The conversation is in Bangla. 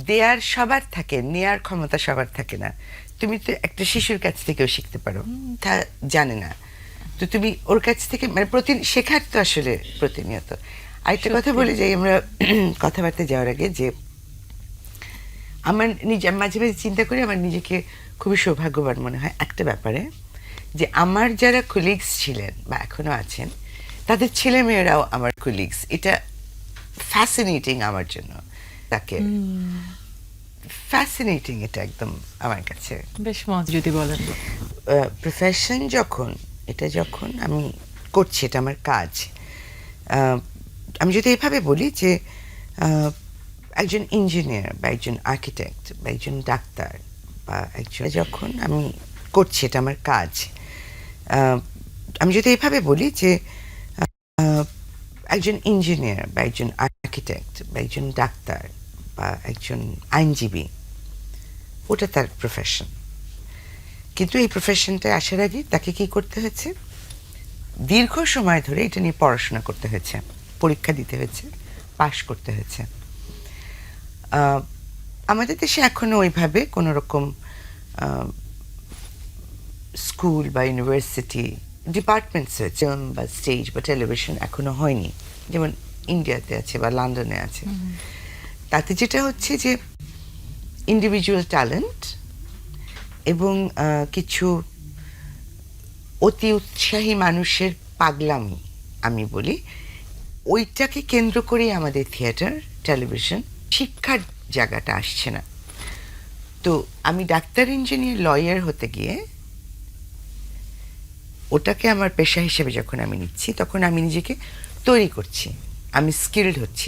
দেয়ার সবার থাকে, নেয়ার ক্ষমতা সবার থাকে না। তুমি তো একটা শিশুর কাছ থেকেও শিখতে পারো, তা জানে না, তো তুমি ওর কাছ থেকে মানে শেখার তো আসলে প্রতিনিয়ত। আরেকটা কথা সত্যি। বলে যাই আমরা কথাবার্তা যাওয়ার আগে, যে আমার নিজে আমি মাঝে মাঝে চিন্তা করি আমার নিজেকে খুবই সৌভাগ্যবান মনে হয় একটা ব্যাপারে, যে আমার যারা কলিগস ছিলেন বা এখনো আছেন তাদের ছেলে মেয়েরাও আমার কলিগস। এটা ফ্যাসিনেটিং আমার জন্য, তাকে ফ্যাসিনেটিং এটা একদম আমার কাছে। বেশ মজ যদি বলেন। প্রফেশন যখন যখন আমি করছি, এটা আমার কাজ। আহ, আমি যদি এভাবে বলি যে একজন ইঞ্জিনিয়ার বা একজন আর্কিটেক্ট বা একজন ডাক্তার বা একজন যখন আমি করছি, এটা আমার কাজ। আমি যদি এভাবে বলি যে একজন ইঞ্জিনিয়ার বা একজন আর্কিটেক্ট বা একজন ডাক্তার বা একজন আইনজীবী, ওটা তার প্রফেশন। কিন্তু এই প্রফেশনটায় আসার আগে তাকে কি করতে হয়েছে? দীর্ঘ সময় ধরে এটা নিয়ে পড়াশোনা করতে হয়েছে, পরীক্ষা দিতে হয়েছে, পাশ করতে হয়েছে। আমাদের দেশে এখনো ওইভাবে কোনো রকম স্কুল বা ইউনিভার্সিটি ডিপার্টমেন্টস হয়েছে বা স্টেজ বা টেলিভিশন এখনো হয়নি, যেমন ইন্ডিয়াতে আছে বা লন্ডনে আছে। তাতে যেটা হচ্ছে যে ইন্ডিভিজুয়াল ট্যালেন্ট এবং কিছু অতি উৎসাহী মানুষের পাগলামি আমি বলি, ওইটাকে কেন্দ্র করেই আমাদের থিয়েটার, টেলিভিশন, শিক্ষার জায়গাটা আসছে না। তো আমি ডাক্তার, ইঞ্জিনিয়ার, লয়ার হতে গিয়ে ওটাকে আমার পেশা হিসেবে যখন আমি নিচ্ছি, তখন আমি নিজেকে তৈরি করছি, আমি স্কিলড হচ্ছি।